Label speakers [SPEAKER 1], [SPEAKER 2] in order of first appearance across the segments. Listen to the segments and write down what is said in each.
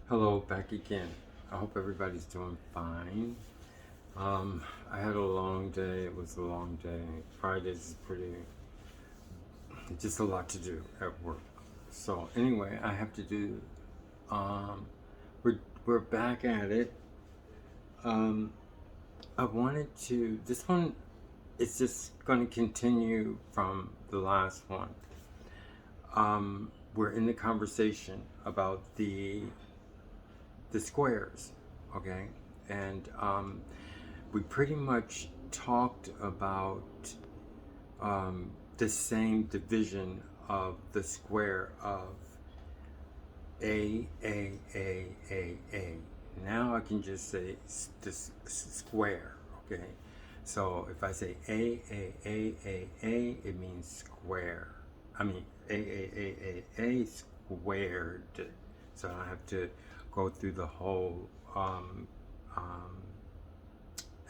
[SPEAKER 1] Hello, back again. I hope everybody's doing fine. I had a long day. It was a long day. Fridays is just a lot to do at work. So anyway, I have to do. Um, we're back at it. Um, I wanted to. This one is just going to continue from the last one. We're in the conversation about the squares, okay, and we pretty much talked about the same division of the square of a. Now I can just say this square, okay? So if I say a, it means square. I mean a squared. So I have to go through the whole um,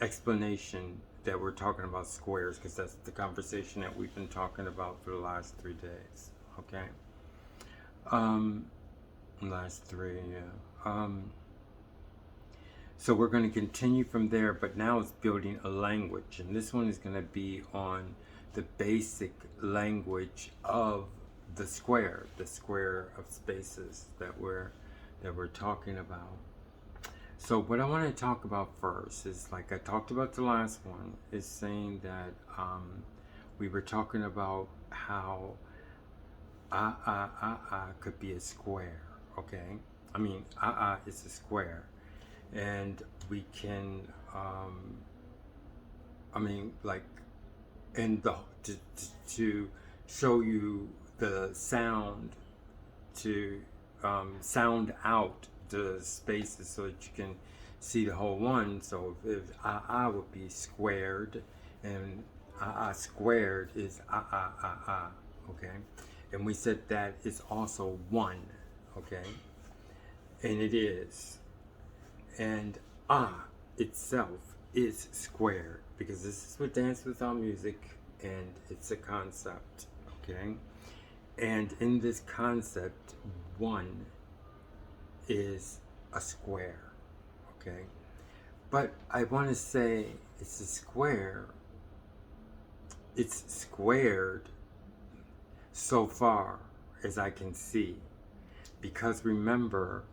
[SPEAKER 1] explanation that we're talking about squares, because that's the conversation that we've been talking about for the last 3 days. Okay. Um, last three, yeah. So we're going to continue from there, but now it's building a language, and this one is going to be on the basic language of the square of spaces that we're talking about. So what I want to talk about first is, like I talked about the last one, is saying that we were talking about how could be a square, okay? I mean, is a square, and we can, I mean, like, and to show you the sound, to sound out the spaces so that you can see the whole one. So if would be squared, and squared is okay? And we said that is also one, okay? And it is. And itself is squared, because this is what Dance Without Music, and it's a concept, okay? And in this concept, one is a square, okay? But I want to say it's a square. It's squared so far as I can see, because remember,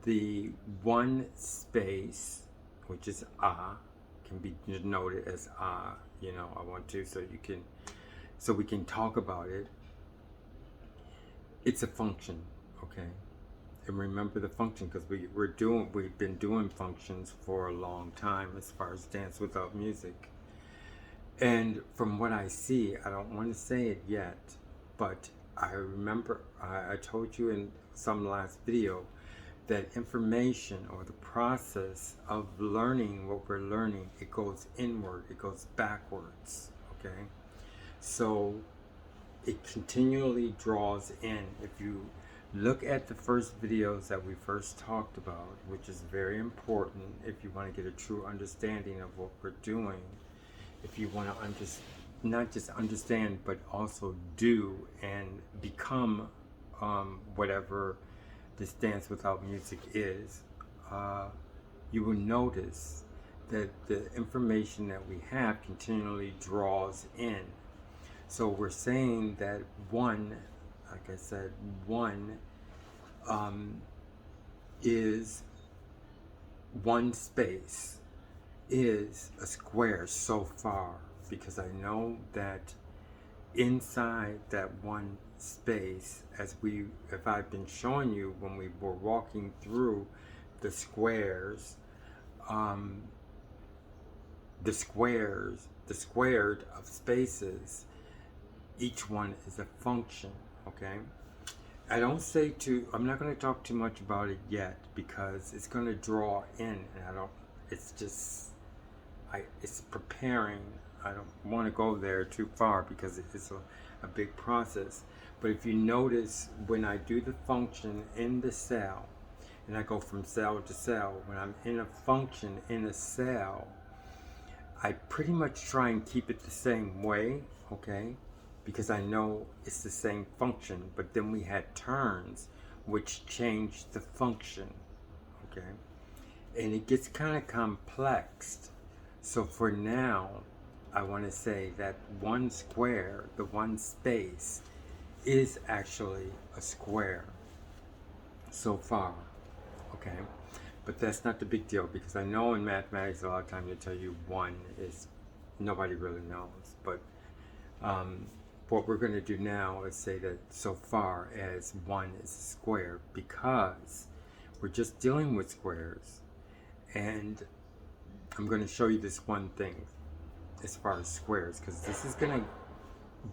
[SPEAKER 1] the one space, which is can be denoted as I want to, so we can talk about it. It's a function, okay? And remember the function, because we've been doing functions for a long time as far as Dance Without Music. And from what I see, I don't want to say it yet, but I remember I told you in some last video that information, or the process of learning what we're learning, it goes inward, it goes backwards, okay? So it continually draws in. If you look at the first videos that we first talked about, which is very important if you want to get a true understanding of what we're doing, if you want to not just understand, but also do and become whatever this Dance Without Music is, you will notice that the information that we have continually draws in. So we're saying that one, like I said, one is one space, is a square so far, because I know that inside that one space, if I've been showing you when we were walking through the squares, the squared of spaces, each one is a function, okay? I'm not going to talk too much about it yet, because it's going to draw in, and it's preparing. I don't want to go there too far, because it's a big process. But if you notice, when I do the function in the cell, and I go from cell to cell, when I'm in a function in a cell, I pretty much try and keep it the same way, okay? Because I know it's the same function, but then we had turns which changed the function, okay? And it gets kind of complex. So for now, I want to say that one square, the one space, is actually a square so far, okay? But that's not the big deal, because I know in mathematics a lot of times they tell you one is, nobody really knows. But what we're going to do now is say that so far as one is a square, because we're just dealing with squares. And I'm going to show you this one thing as far as squares, because this is going to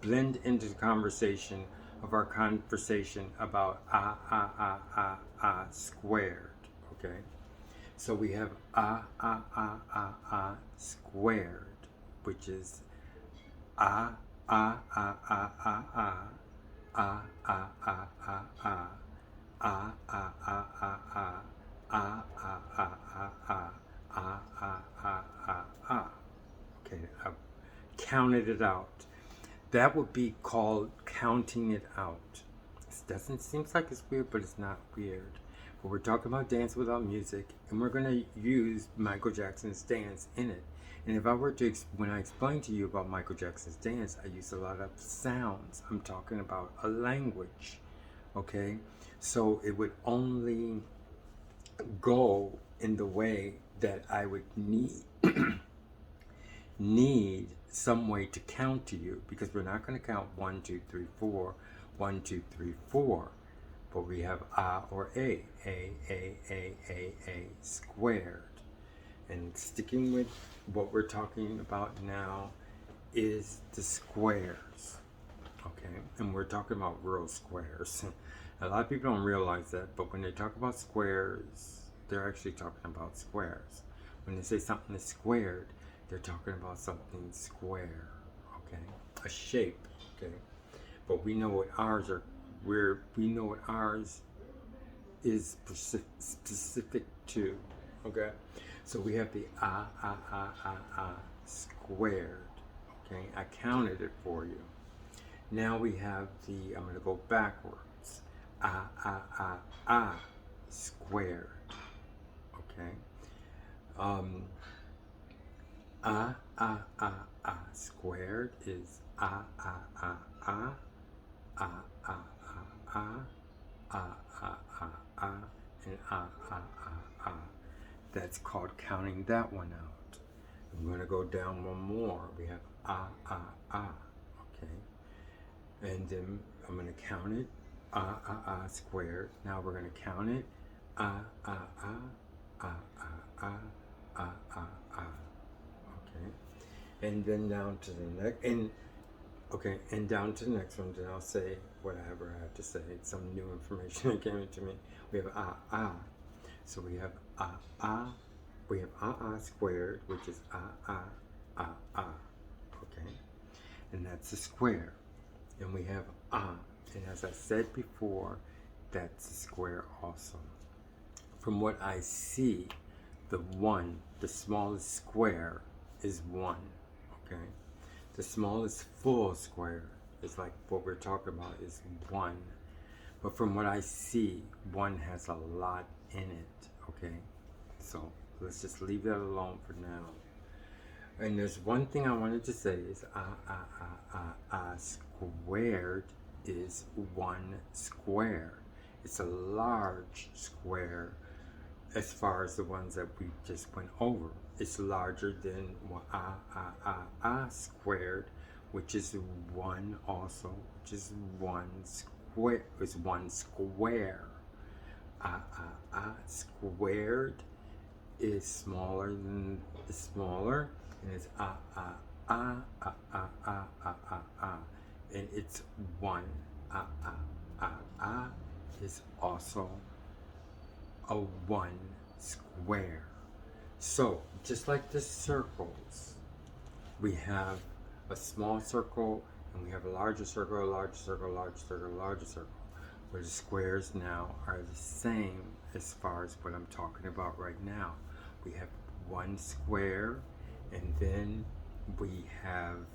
[SPEAKER 1] blend into the conversation of our conversation about squared, okay? So we have squared, which is ah ah ah ah ah ah ah ah ah ah ah ah ah ah ah ah ah okay, I counted it out. That would be called counting it out. It doesn't seem like it's weird, but it's not weird. But we're talking about Dance Without Music, and we're going to use Michael Jackson's dance in it. And if I were to, when I explain to you about Michael Jackson's dance, I use a lot of sounds. I'm talking about a language, okay? So it would only go in the way that I would need some way to count to you, because we're not going to count 1, 2, 3, 4, 1, 2, 3, 4, but we have or a squared. And sticking with what we're talking about now is the squares, okay? And we're talking about real squares. A lot of people don't realize that, but when they talk about squares, they're actually talking about squares. When they say something is squared, they're talking about something square, okay? A shape, okay? But we know what ours are. We know what ours is specific to, okay? So we have the squared, okay? I counted it for you. Now we have the, I'm going to go backwards. Squared, okay? Squared is and That's called counting that one out. I'm going to go down one more. We have okay? And then I'm going to count it, squared. Now we're going to count it, okay? And then down to the next, and down to the next one, then I'll say whatever I have to say. Some new information that came into me. We have so we have we have squared, which is okay? And that's a square. And we have and as I said before, that's a square also. From what I see, the smallest square is 1, okay? The smallest full square is like what we're talking about is 1. But from what I see, 1 has a lot in it, okay? So let's just leave that alone for now. And there's one thing I wanted to say is squared is 1 square. It's a large square as far as the ones that we just went over. It's larger than squared, which is 1 also, which is 1 square, is 1 square. Squared is smaller than smaller, and it's and it's 1 is also a 1 square. So just like the circles, we have a small circle and we have a larger circle, a larger circle, a larger circle, a larger circle. Where the squares now are the same as far as what I'm talking about right now. We have 1 square, and then we have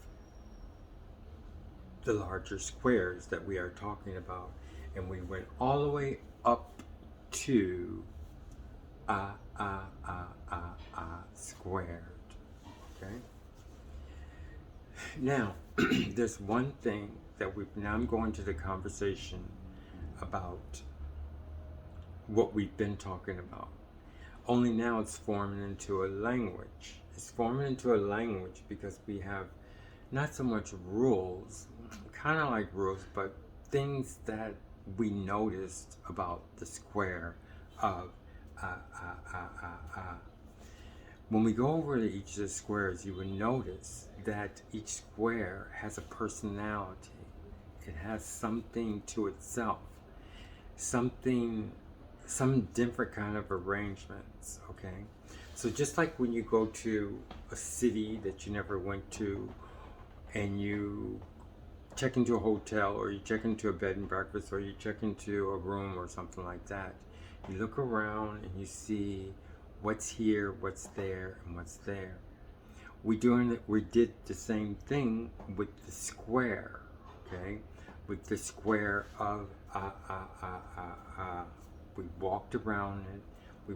[SPEAKER 1] the larger squares that we are talking about, and we went all the way up to squared. Okay. Now, there's one thing that now I'm going to the conversation about what we've been talking about. Only now it's forming into a language. It's forming into a language because we have not so much rules, kind of like rules, but things that we noticed about the square of uh, uh, uh, uh, uh. When we go over to each of the squares, you will notice that each square has a personality. It has something to itself, something, some different kind of arrangements, okay? So just like when you go to a city that you never went to and you check into a hotel or you check into a bed and breakfast or you check into a room or something like that, you look around and you see what's here, what's there, and what's there. We did the same thing with the square, okay? With the square of we walked around it, we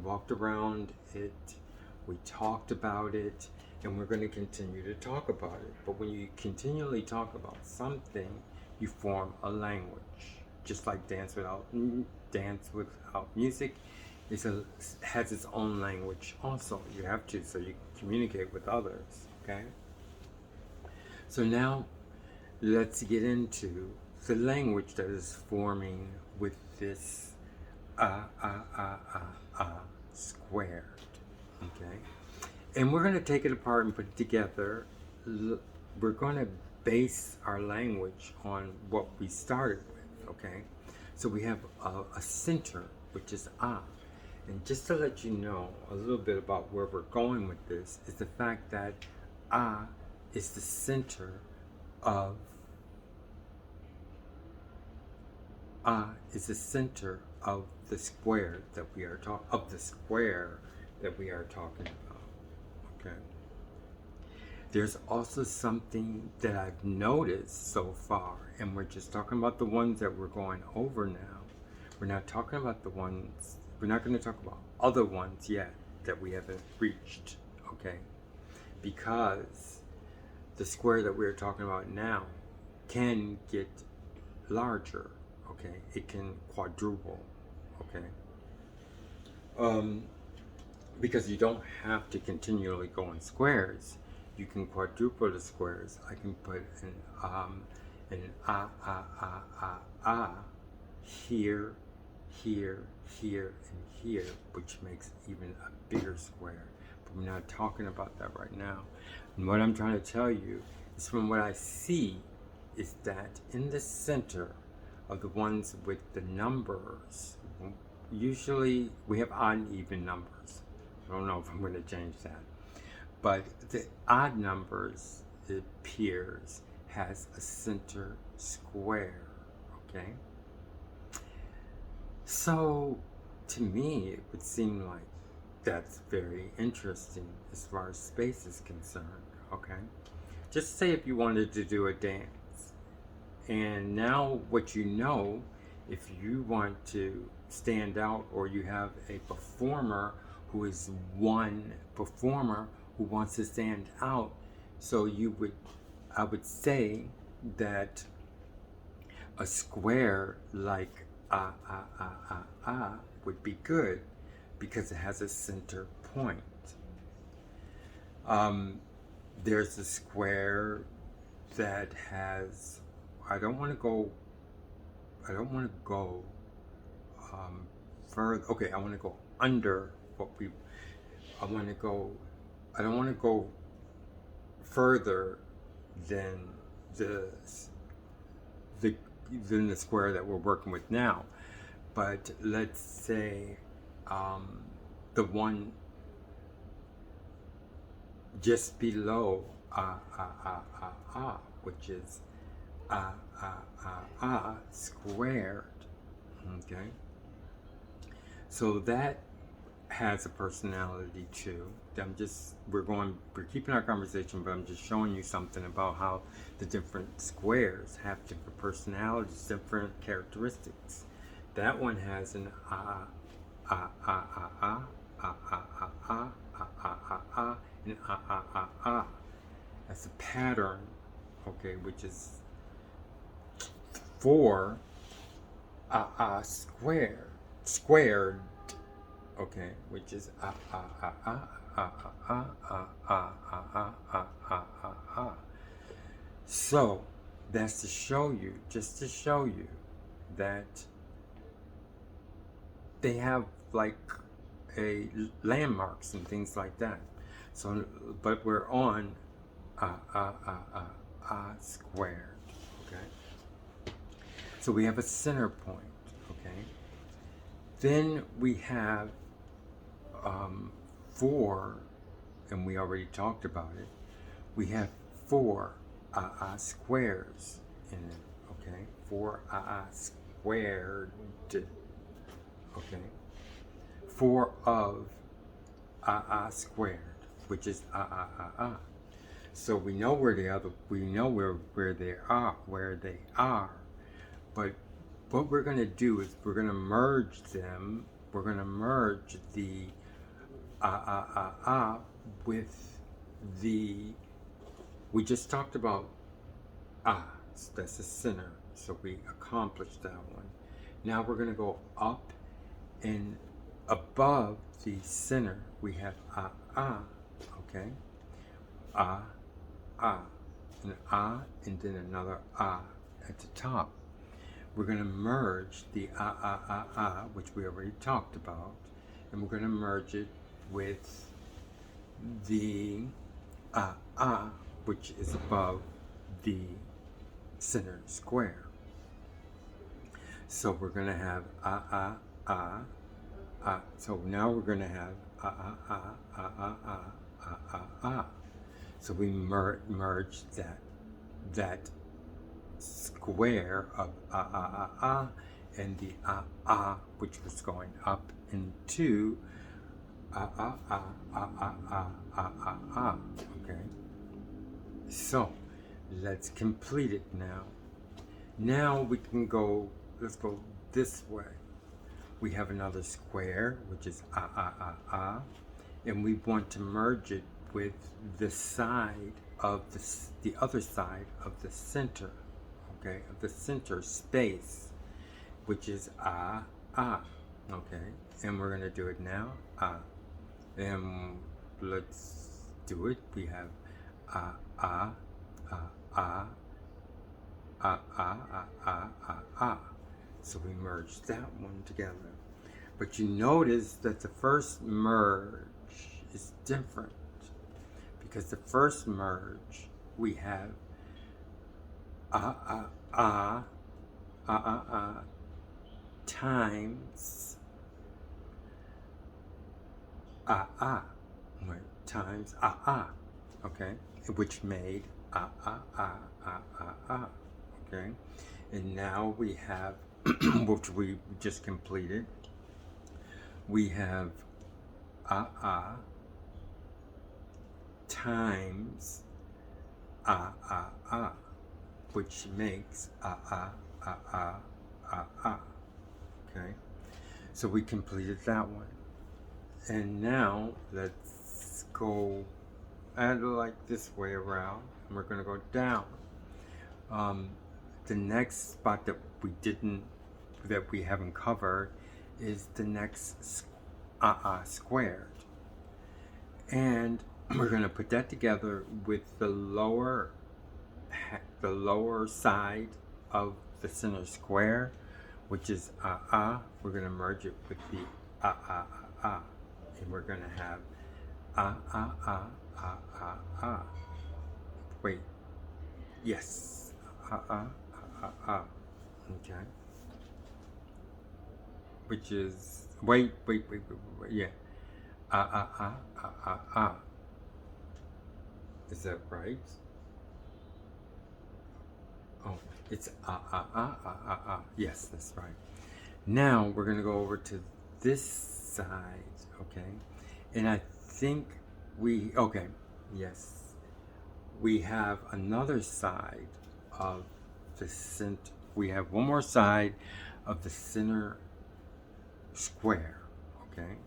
[SPEAKER 1] we talked about it, and we're going to continue to talk about it. But when you continually talk about something, you form a language. Just like dance without music has its own language also. You have to, so you communicate with others, okay? So now let's get into the language that is forming with this squared, okay? And we're going to take it apart and put it together. We're going to base our language on what we started with, okay? So we have a center, which is ah. And just to let you know a little bit about where we're going with this is the fact that ah is the center of the square that we are talking about. Okay. There's also something that I've noticed so far, and we're just talking about the ones that we're going over now. We're not talking about the ones. We're not going to talk about other ones yet that we haven't reached. Okay. Because the square that we're talking about now can get larger, okay? It can quadruple, okay? Because you don't have to continually go in squares. You can quadruple the squares. I can put an here, here, here, and here, which makes even a bigger square. But we're not talking about that right now. And what I'm trying to tell you is from what I see is that in the center of the ones with the numbers, usually we have odd and even numbers. I don't know if I'm going to change that. But the odd numbers, it appears, has a center square, okay? So, to me, it would seem like that's very interesting as far as space is concerned, okay? Just say if you wanted to do a dance, and now what you know, if you want to stand out or you have a performer who is one performer who wants to stand out, so I would say that a square like would be good because it has a center point. There's a square that has, I don't want to go further. Okay, I want to go under I don't want to go further than the square that we're working with now. But let's say the one just below which is squared. Okay. So that has a personality too. We're keeping our conversation, but I'm just showing you something about how the different squares have different personalities, different characteristics. That one has an and ah, ah, ah, ah. That's a pattern, okay, which is 4 ah, ah squared, okay, which is ah, ah, ah, ah, ah, ah, ah, ah, ah, ah, ah, ah, ah, ah. So that's to show you, just to show you that they have like a landmarks and things like that. So, but we're on squared, okay? So we have a center point, okay? Then we have 4, and we already talked about it. We have 4 squares in it, okay? 4 squared, okay? 4 of squared, which is So we know where they are, but what we're going to do is we're going to merge them. We're going to merge the with the, we just talked about so that's the center, so we accomplished that one. Now we're going to go up, and above the center we have okay, and then another at the top. We're going to merge the which we already talked about, and we're going to merge it with the which is above the center square. So we're going to have so now we're going to have So we merge that square of and the which was going up into okay. So let's complete it now. Now we can go, let's go this way. We have another square, which is and we want to merge it with the side of the other side of the center, okay, of the center space, which is okay, and we're gonna do it now. And let's do it. We have So we merge that one together. But you notice that the first merge is different, because the first merge we have times times okay, which made okay, and now we have which we just completed. We have times which makes okay, so we completed that one. And now let's go and like this way around, and we're going to go down. The next spot that we haven't covered is the next squared, and we're going to put that together with the lower side of the center square, which is we're going to merge it with the and we're going to have wait, yes, okay, which is wait, yeah, is that right? Oh, it's yes, that's right. Now we're going to go over to this side, okay, and I think yes, we have another side of the center. We have one more side of the center square, okay,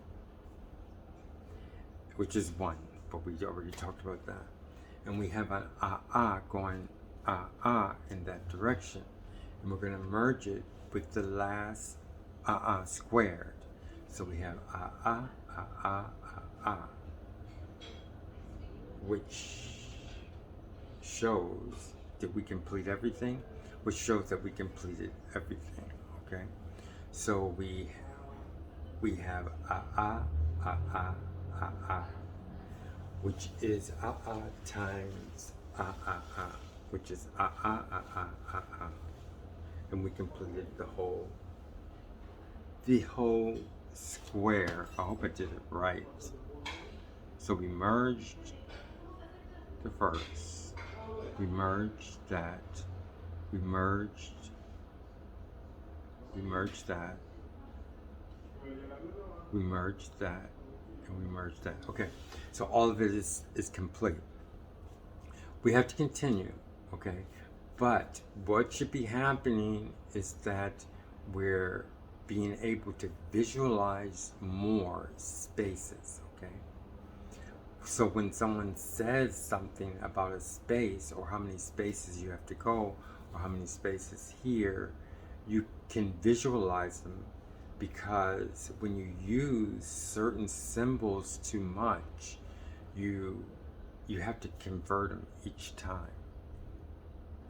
[SPEAKER 1] which is 1. but we already talked about that. And we have an going in that direction. And we're going to merge it with the last squared. So we have which shows that we complete everything, which shows that we completed everything, okay? So we have which is times which is and we completed the whole square. I hope I did it right. So we merged the first, we merged that, we merged that, we merged that, and we merged that. Okay, so all of it is complete. We have to continue, okay? But what should be happening is that we're being able to visualize more spaces, okay? So when someone says something about a space, or how many spaces you have to go, or how many spaces here, you can visualize them, because when you use certain symbols too much, you have to convert them each time.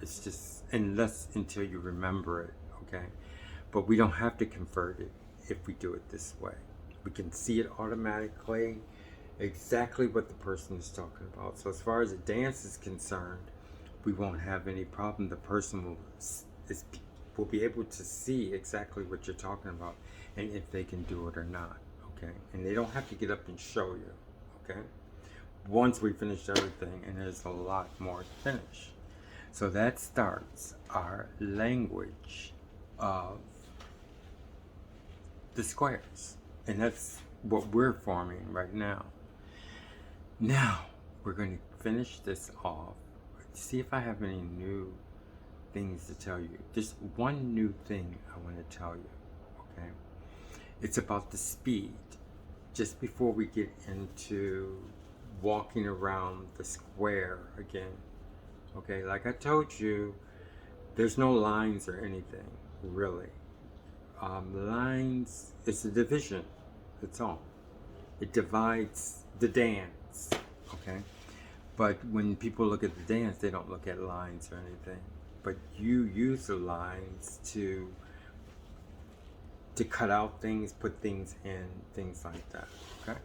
[SPEAKER 1] It's just, until you remember it, okay? But we don't have to convert it if we do it this way. We can see it automatically, exactly what the person is talking about. So as far as the dance is concerned, we won't have any problem. The person will be able to see exactly what you're talking about, and if they can do it or not, okay? And they don't have to get up and show you, okay? Once we finish everything, and there's a lot more to finish. So that starts our language of the squares, and that's what we're forming right now. Now we're going to finish this off. See if I have any new things to tell you. Just one new thing I want to tell you, okay? It's about the speed. Just before we get into walking around the square again, okay? Like I told you, there's no lines or anything, really. Lines, it's a division, that's all. It divides the dance, okay? But when people look at the dance, they don't look at lines or anything. But you use the lines to cut out things, put things in, things like that, okay?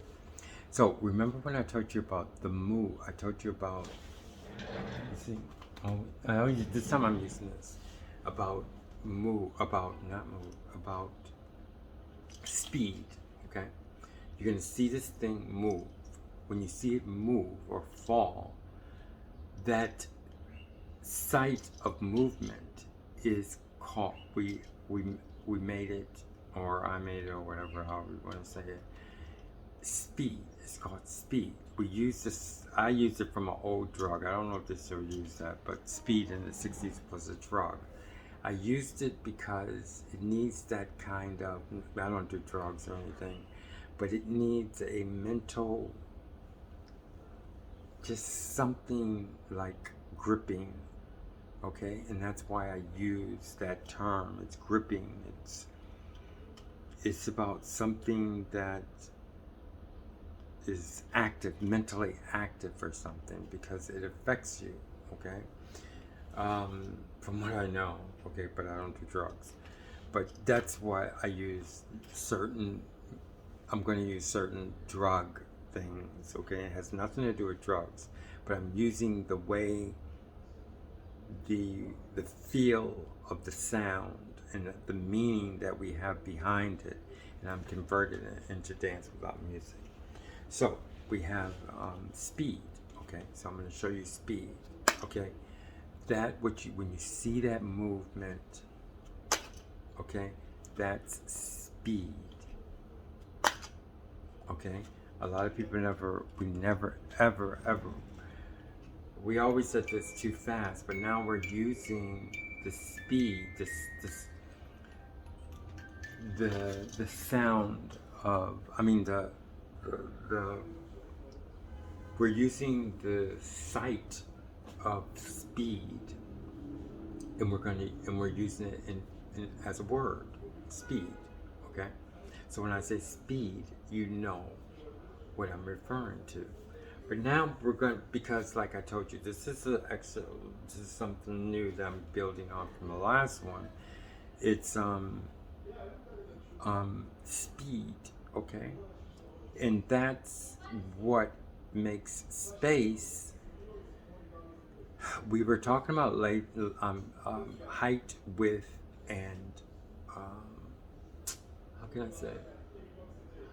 [SPEAKER 1] So remember when I told you about the move, I told you about, you see, this time I'm using this, about about speed, okay? You're gonna see this thing move. When you see it move or fall, that sight of movement is called, we made it, or I made it, or whatever, however you want to say it, speed. It's called speed. We use this, I used it from an old drug. I don't know if they still use that, but speed in the 60s was a drug. I used it because it needs that kind of, I don't do drugs or anything, but it needs a mental, just something like gripping, okay? And that's why I use that term. It's gripping. It's about something that is active, mentally active or something, because it affects you, okay? From what I know, okay, but I don't do drugs. But that's why I use I'm going to use certain drug things, okay? It has nothing to do with drugs, but I'm using the way, the feel of the sound and the meaning that we have behind it, and I'm converting it into dance without music. So we have speed, okay? So I'm going to show you speed, okay? That when you see that movement, okay, that's speed, okay? A lot of people we always said this too fast, but now we're using the speed, the sound of, I mean the we're using the sight of speed, and we're using it in as a word, speed. Okay, so when I say speed, you know what I'm referring to. But now we're going, because like I told you, this is something new that I'm building on from the last one. It's speed, okay, and that's what makes space. We were talking about height, width, and how can I say,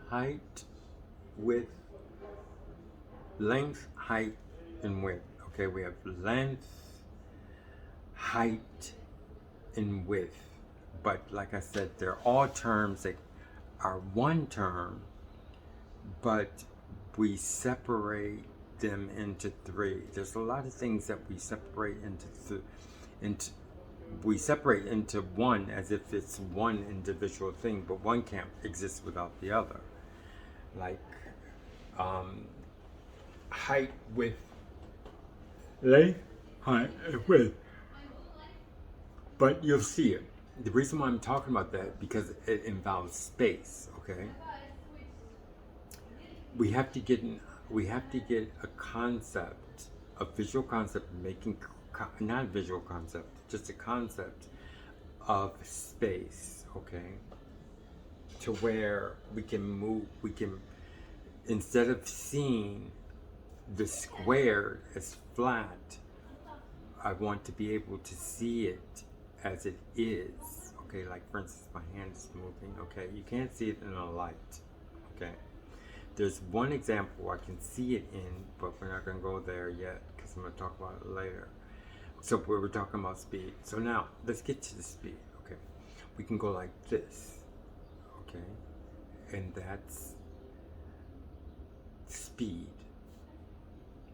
[SPEAKER 1] height, width, length, height, and width. Okay, we have length, height, and width. But like I said, they're all terms that are one term, but we separate them into three. There's a lot of things that we separate into one as if it's one individual thing, but one can't exist without the other. Like height, width, length, height, and width. But you'll see it. The reason why I'm talking about that, because it involves space, okay? We have to get a concept, a visual concept, not a visual concept, just a concept of space, okay? To where we can instead of seeing the square as flat, I want to be able to see it as it is, okay? Like for instance, my hand is moving, okay? You can't see it in a light, okay? There's one example I can see it in, but we're not going to go there yet because I'm going to talk about it later. So we were talking about speed. So now let's get to the speed, okay? We can go like this, okay? And that's speed.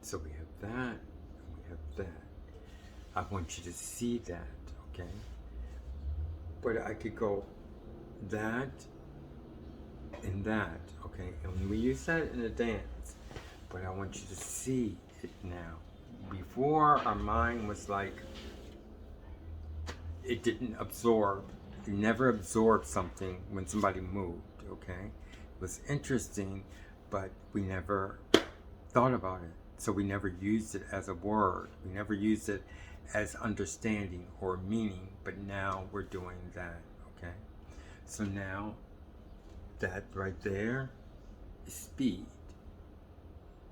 [SPEAKER 1] So we have that, and we have that. I want you to see that, okay? But I could go that and that, okay? And we use that in a dance, but I want you to see it now. Before, our mind was like, it didn't absorb, it never absorbed something when somebody moved, okay? It was interesting, but we never thought about it. So we never used it as a word. We never used it as understanding or meaning, but now we're doing that, okay? So now, that right there is speed.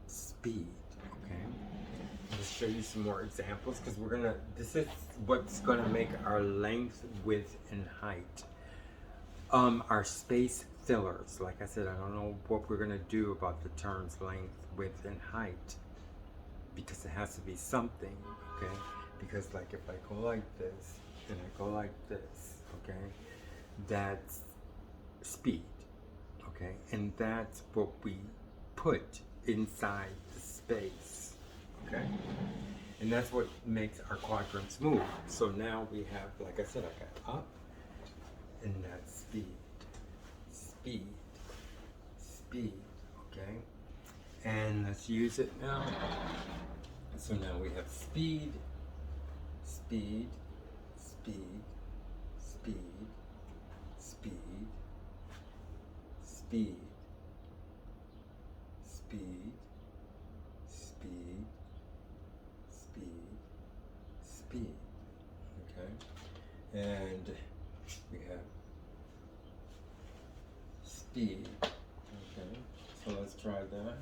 [SPEAKER 1] Speed, okay? I'll show you some more examples because this is what's gonna make our length, width, and height. Our space fillers, like I said, I don't know what we're gonna do about the terms length, width, and height because it has to be something, okay? Because like if I go like this and I go like this, okay, that's speed, okay? And that's what we put inside the space, okay? And that's what makes our quadrants move. So now we have, like I said, I got up, and that's speed, speed, speed, okay? And let's use it now. So now we have speed, speed, speed, speed, speed, speed, speed, speed, speed, speed, okay? And we have speed, okay? So let's try that.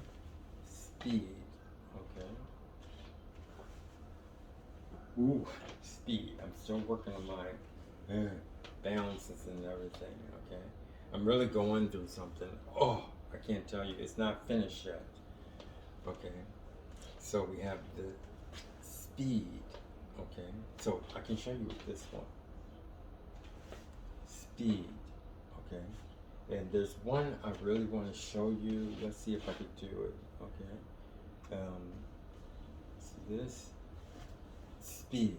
[SPEAKER 1] Speed, okay? Ooh, speed. I'm still working on my balances and everything, okay? I'm really going through something. Oh, I can't tell you. It's not finished yet, okay? So we have the speed, okay? So I can show you this one. Speed, okay? And there's one I really want to show you. Let's see if I could do it, okay? See this? Speed,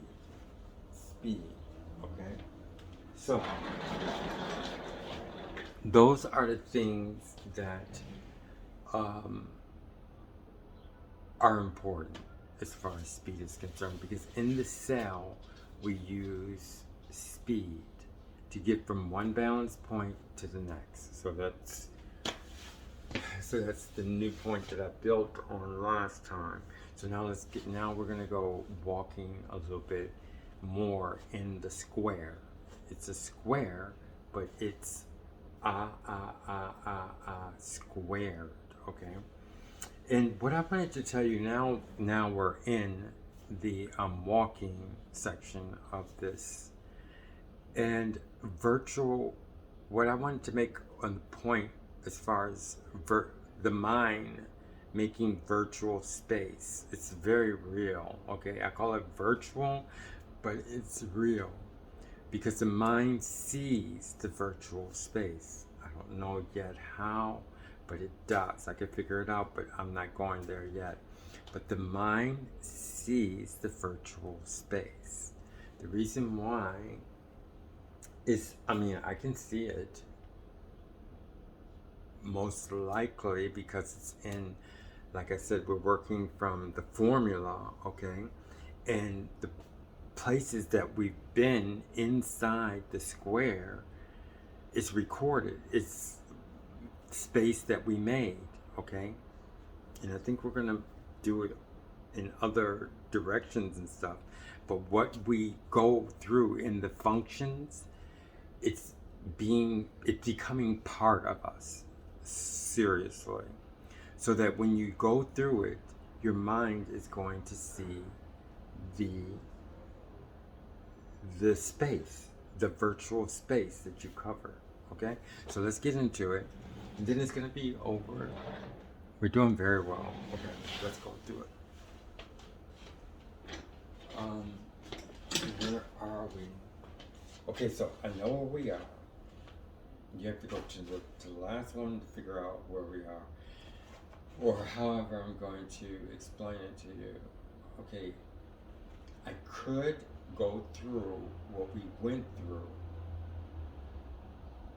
[SPEAKER 1] speed, okay? So, those are the things that are important as far as speed is concerned, because in the cell we use speed to get from one balance point to the next. So that's the new point that I built on last time. So now we're gonna go walking a little bit more in the square. It's a square, but it's squared, okay? And what I wanted to tell you now we're in the walking section of this, and what I wanted to make on the point as far as the mind making virtual space. It's very real, okay? I call it virtual, but it's real because the mind sees the virtual space. I don't know yet how, but it does. I can figure it out, but I'm not going there yet. But the mind sees the virtual space. The reason why is, I can see it most likely because it's in, like I said, we're working from the formula, okay? And the places that we've been inside the square is recorded. It's space that we made, okay? And I think we're gonna do it in other directions and stuff. But what we go through in the functions, it's becoming part of us, seriously. So that when you go through it, your mind is going to see the space, the virtual space that you cover. Okay? So let's get into it. And then it's gonna be over. We're doing very well. Okay, let's go through it. Where are we? Okay, so I know where we are. You have to go to the last one to figure out where we are. Or however I'm going to explain it to you. Okay, I could go through what we went through,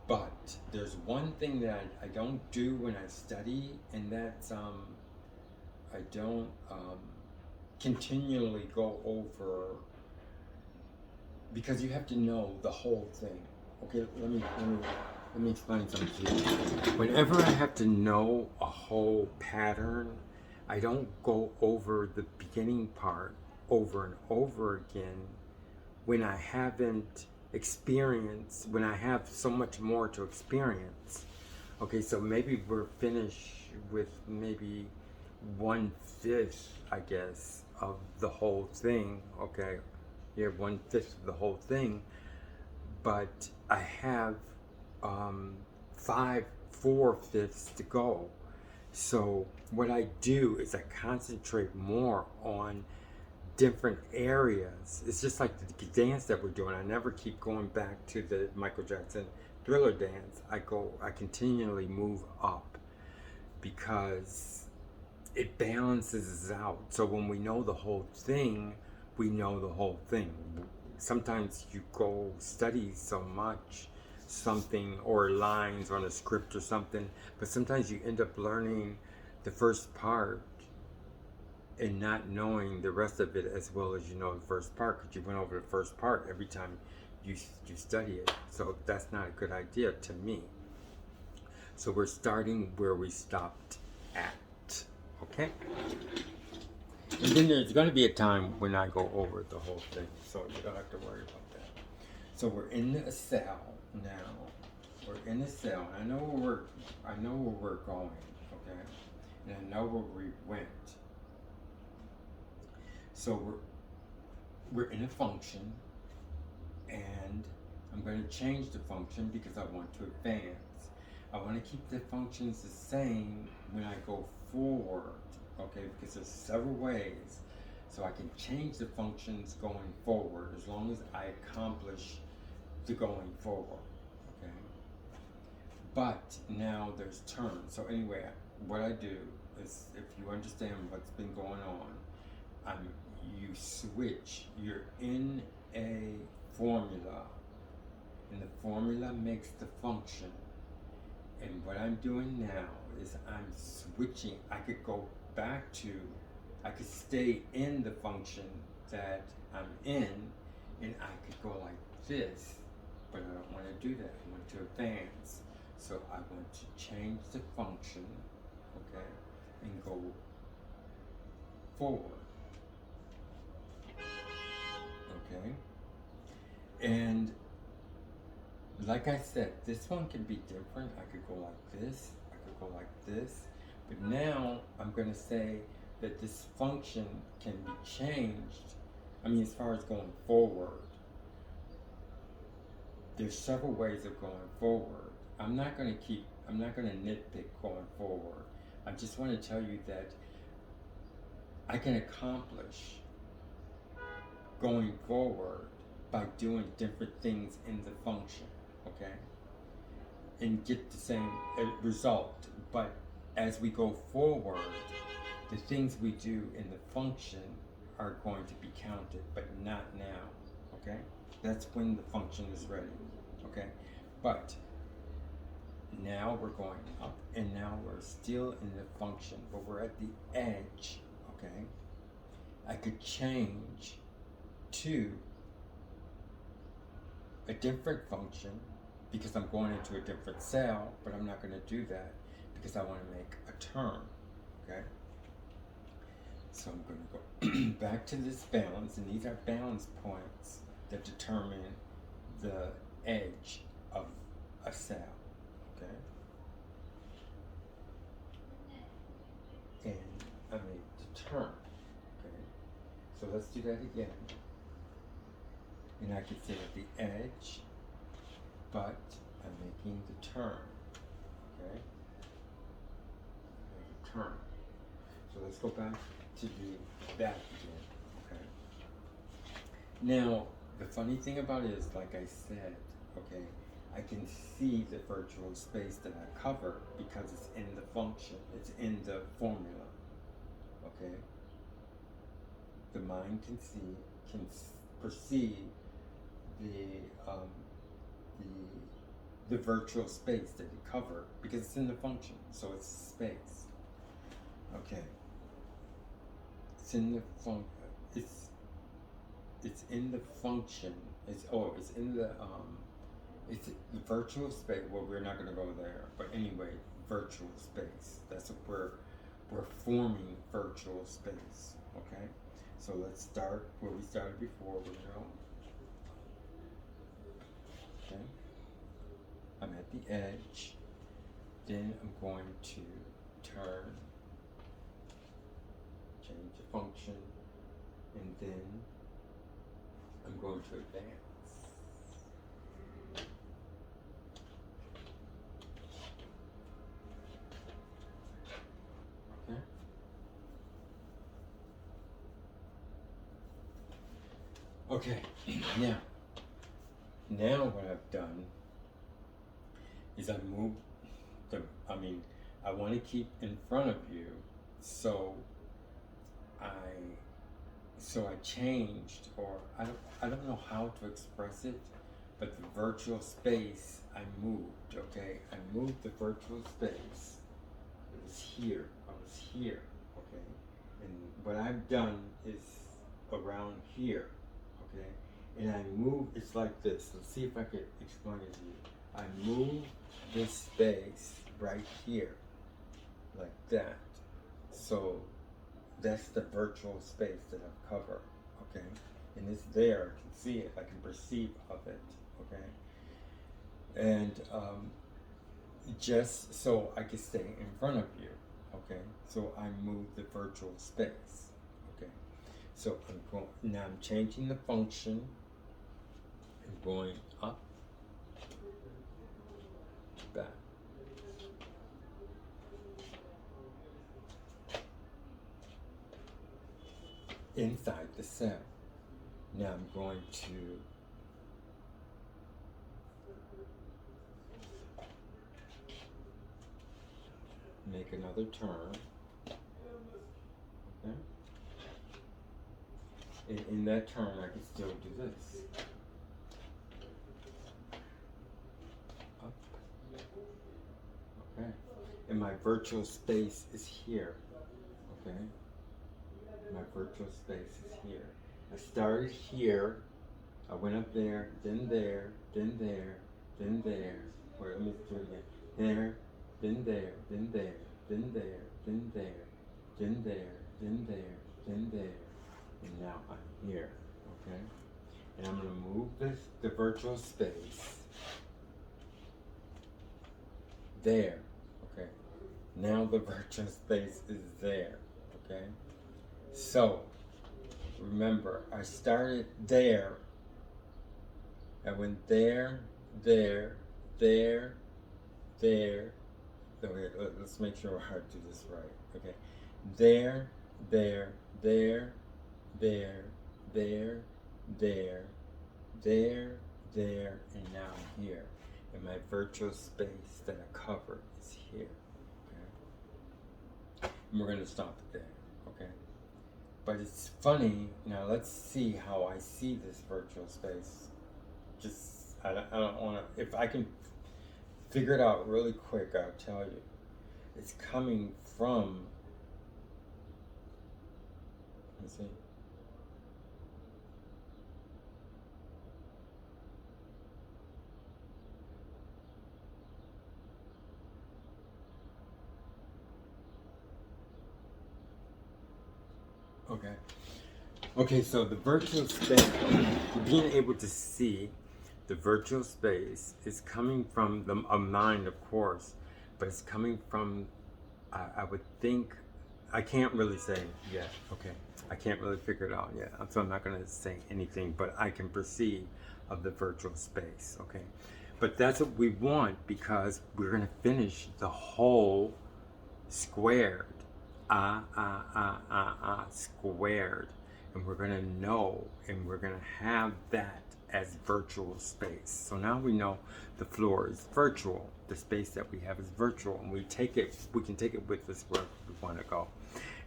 [SPEAKER 1] but there's one thing that I don't do when I study, and that's I don't continually go over, because you have to know the whole thing. Okay, let me explain something to you. Whenever I have to know a whole pattern, I don't go over the beginning part over and over again when I haven't experienced, when I have so much more to experience. Okay, so maybe we're finished with maybe 1/5, I guess, of the whole thing. Okay, you have 1/5 of the whole thing, but I have 4/5 to go. So what I do is I concentrate more on different areas. It's just like the dance that we're doing. I never keep going back to the Michael Jackson Thriller dance. I continually move up because it balances us out. So when we know the whole thing, we know the whole thing. Sometimes you go study so much something or lines on a script or something, but sometimes you end up learning the first part and not knowing the rest of it as well as you know the first part, because you went over the first part every time you study it. So that's not a good idea to me. So we're starting where we stopped at, okay? And then there's going to be a time when I go over the whole thing, so you don't have to worry about that. So we're in a cell now. We're in a cell. I know where we're going, okay? And I know where we went. So we're in a function, and I'm going to change the function because I want to advance. I want to keep the functions the same when I go forward, okay? Because there's several ways, so I can change the functions going forward as long as I accomplish the going forward, okay? But now there's turns. So anyway, what I do is, if you understand what's been going on, you switch. You're in a formula, and the formula makes the function. And what I'm doing now is I'm switching. I could go back to I could stay in the function that I'm in, and I could go like this, but I don't want to do that. I want to advance. So I want to change the function, okay, and go forward, okay? And like I said, this one can be different. I could go like this, I could go like this, but now I'm going to say that this function can be changed. I mean, as far as going forward, there's several ways of going forward. I'm not going to nitpick going forward. I just want to tell you that I can accomplish going forward by doing different things in the function, okay? And get the same result. But as we go forward, the things we do in the function are going to be counted, but not now, okay? That's when the function is ready, okay? But now we're going up, and now we're still in the function, but we're at the edge, okay? I could change to a different function because I'm going into a different cell, but I'm not going to do that because I want to make a turn, okay? So I'm going to go back to this balance, and these are balance points that determine the edge of a cell, okay? And I make the turn, okay? So let's do that again. And I could say at the edge, but I'm making the turn, okay? Make a turn. So let's go back to the back again, okay? Now, the funny thing about it is, like I said, okay, I can see the virtual space that I cover because it's in the function, it's in the formula, okay? The mind can perceive the virtual space that you cover because it's in the function, so it's space. Okay. It's in the it's in the function. It's in the it's the virtual space. Well, we're not gonna go there, but anyway, virtual space. That's what we're forming virtual space. Okay. So let's start where we started before. We're gonna okay. I'm at the edge. Then I'm going to turn, change the function, and then I'm going to advance. Okay. Okay. Now what I've done is I moved I want to keep in front of you, so I changed, or I don't know how to express it, but the virtual space I moved, okay? I moved the virtual space. It was here. I was here, okay? And what I've done is around here, okay? And I move, it's like this. Let's see if I can explain it to you. I move this space right here, like that. So that's the virtual space that I've covered, okay? And it's there, I can see it, I can perceive of it, okay? And just so I can stay in front of you, okay? So I move the virtual space, okay? So now I'm changing the function. I'm going up, back. Inside the cell. Now I'm going to make another turn. Okay? And in that turn, I can still do this. Up. Okay. And my virtual space is here. Okay? My virtual space is here. I started here. I went up there, then there, then there, then there. Wait, let me do it again. There, then there, then there, then there, then there, then there, then there, then there. And now I'm here. Okay? And I'm going to move the virtual space there. Okay? Now the virtual space is there. Okay? So, remember, I started there. I went there, there, there, there. Okay, let's make sure I do this right. Okay. There, there, there, there, there, there, there, there, and now I'm here. And my virtual space that I covered is here. Okay. And we're going to stop it there. Okay. But it's funny. Now let's see how I see this virtual space. Just, I don't want to, if I can figure it out really quick, I'll tell you. It's coming from, let's see. Okay. Okay, so the virtual space, being able to see the virtual space is coming from a mind, of course, but it's coming from, I would think, I can't really say yet, okay? I can't really figure it out yet, so I'm not going to say anything, but I can perceive of the virtual space, okay? But that's what we want because we're going to finish the whole squared, squared. And we're going to know, and we're going to have that as virtual space. So now we know the floor is virtual. The space that we have is virtual, and we can take it with us where we want to go.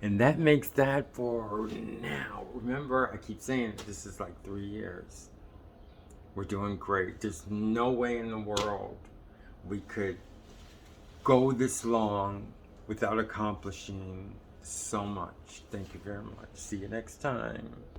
[SPEAKER 1] And that makes that for now. Remember, I keep saying this is like 3 years. We're doing great. There's no way in the world we could go this long without accomplishing so much. Thank you very much. See you next time.